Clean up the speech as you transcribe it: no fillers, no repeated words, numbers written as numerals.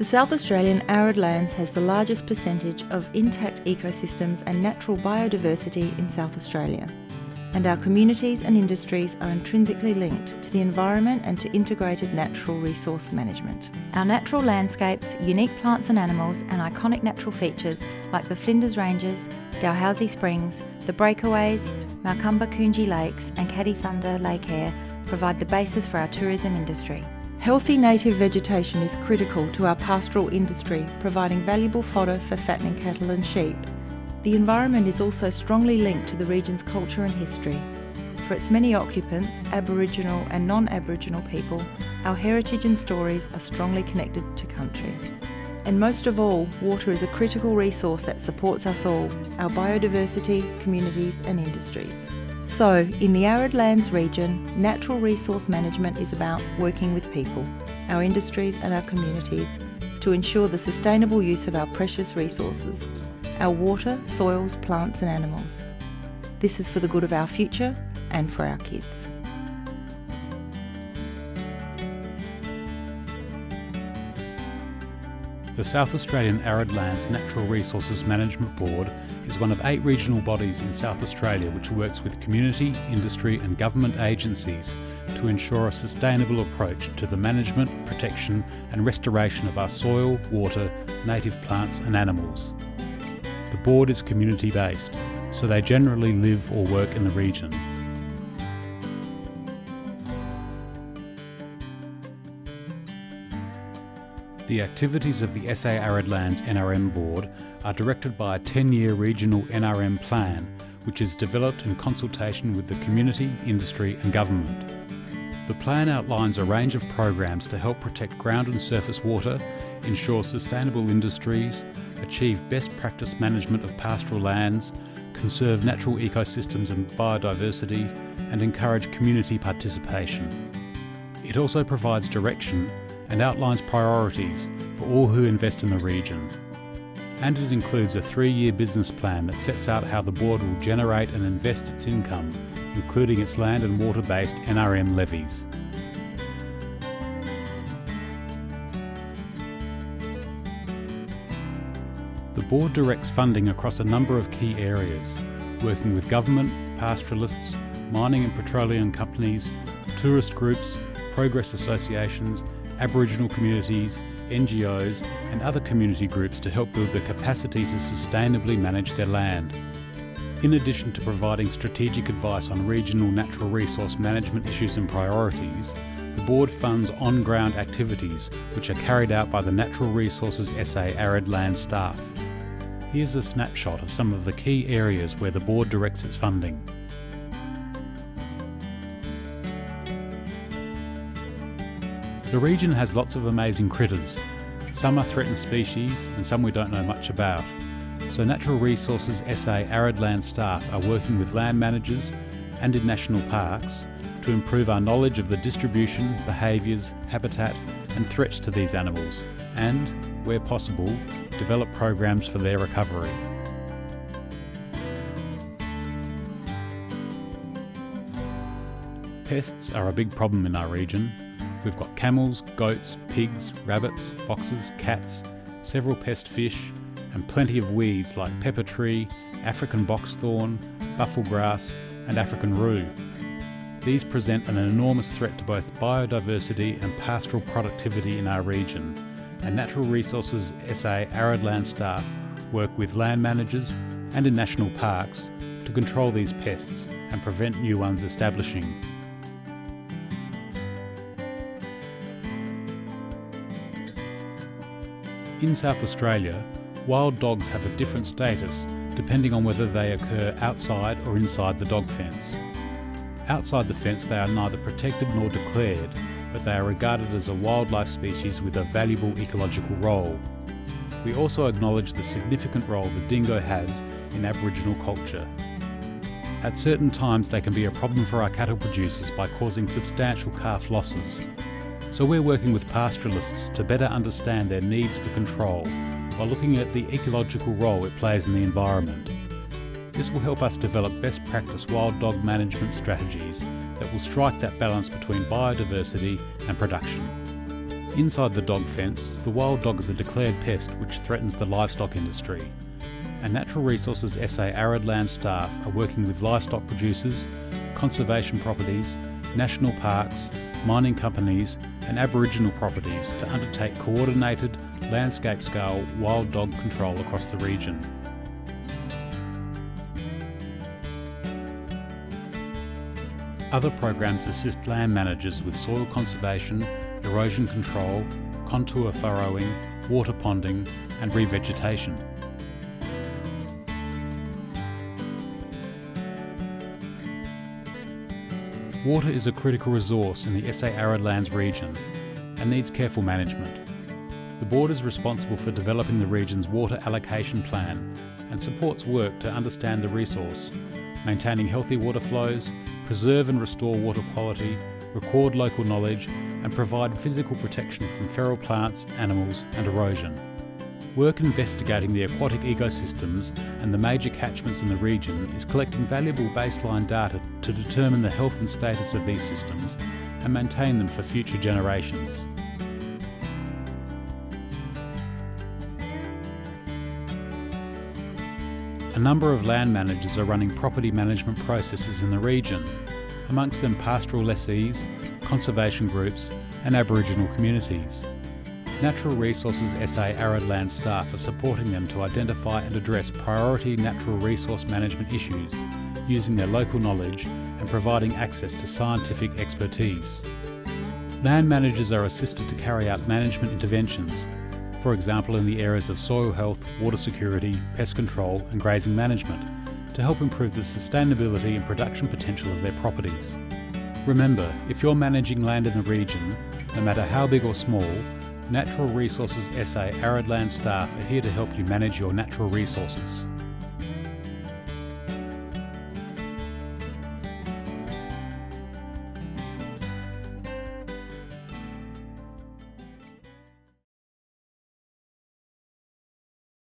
The South Australian arid lands has the largest percentage of intact ecosystems and natural biodiversity in South Australia, and our communities and industries are intrinsically linked to the environment and to integrated natural resource management. Our natural landscapes, unique plants and animals, and iconic natural features like the Flinders Ranges, Dalhousie Springs, the Breakaways, Malcumba Coonji Lakes and Caddy Thunder Lake Air provide the basis for our tourism industry. Healthy native vegetation is critical to our pastoral industry, providing valuable fodder for fattening cattle and sheep. The environment is also strongly linked to the region's culture and history. For its many occupants, Aboriginal and non-Aboriginal people, our heritage and stories are strongly connected to country. And most of all, water is a critical resource that supports us all, our biodiversity, communities and industries. So, in the arid lands region, natural resource management is about working with people, our industries and our communities to ensure the sustainable use of our precious resources, our water, soils, plants and animals. This is for the good of our future and for our kids. The South Australian Arid Lands Natural Resources Management Board is one of 8 regional bodies in South Australia which works with community, industry and government agencies to ensure a sustainable approach to the management, protection and restoration of our soil, water, native plants and animals. The board is community-based, so they generally live or work in the region. The activities of the SA Arid Lands NRM Board are directed by a 10-year regional NRM plan, which is developed in consultation with the community, industry and government. The plan outlines a range of programs to help protect ground and surface water, ensure sustainable industries, achieve best practice management of pastoral lands, conserve natural ecosystems and biodiversity, and encourage community participation. It also provides direction and outlines priorities for all who invest in the region. And it includes a 3-year business plan that sets out how the board will generate and invest its income, including its land and water-based NRM levies. The board directs funding across a number of key areas, working with government, pastoralists, mining and petroleum companies, tourist groups, progress associations, Aboriginal communities, NGOs and other community groups to help build the capacity to sustainably manage their land. In addition to providing strategic advice on regional natural resource management issues and priorities, the board funds on-ground activities which are carried out by the Natural Resources SA Arid Land staff. Here's a snapshot of some of the key areas where the board directs its funding. The region has lots of amazing critters. Some are threatened species and some we don't know much about. So Natural Resources SA Arid Land staff are working with land managers and in national parks to improve our knowledge of the distribution, behaviours, habitat and threats to these animals and, where possible, develop programs for their recovery. Pests are a big problem in our region. We've got camels, goats, pigs, rabbits, foxes, cats, several pest fish, and plenty of weeds like pepper tree, African boxthorn, bufflegrass, and African rue. These present an enormous threat to both biodiversity and pastoral productivity in our region, and Natural Resources SA Arid Land staff work with land managers and in national parks to control these pests and prevent new ones establishing. In South Australia, wild dogs have a different status depending on whether they occur outside or inside the dog fence. Outside the fence they are neither protected nor declared, but they are regarded as a wildlife species with a valuable ecological role. We also acknowledge the significant role the dingo has in Aboriginal culture. At certain times they can be a problem for our cattle producers by causing substantial calf losses. So we're working with pastoralists to better understand their needs for control while looking at the ecological role it plays in the environment. This will help us develop best practice wild dog management strategies that will strike that balance between biodiversity and production. Inside the dog fence, the wild dog is a declared pest which threatens the livestock industry. And Natural Resources SA arid land staff are working with livestock producers, conservation properties, national parks, mining companies and Aboriginal properties to undertake coordinated, landscape-scale wild dog control across the region. Other programs assist land managers with soil conservation, erosion control, contour furrowing, water ponding and revegetation. Water is a critical resource in the SA arid lands region and needs careful management. The Board is responsible for developing the region's water allocation plan and supports work to understand the resource, maintaining healthy water flows, preserve and restore water quality, record local knowledge and provide physical protection from feral plants, animals and erosion. Work investigating the aquatic ecosystems and the major catchments in the region is collecting valuable baseline data to determine the health and status of these systems and maintain them for future generations. A number of land managers are running property management processes in the region, amongst them pastoral lessees, conservation groups and Aboriginal communities. Natural Resources SA arid land staff are supporting them to identify and address priority natural resource management issues using their local knowledge and providing access to scientific expertise. Land managers are assisted to carry out management interventions, for example in the areas of soil health, water security, pest control and grazing management, to help improve the sustainability and production potential of their properties. Remember, if you're managing land in the region, no matter how big or small, Natural Resources SA arid land staff are here to help you manage your natural resources.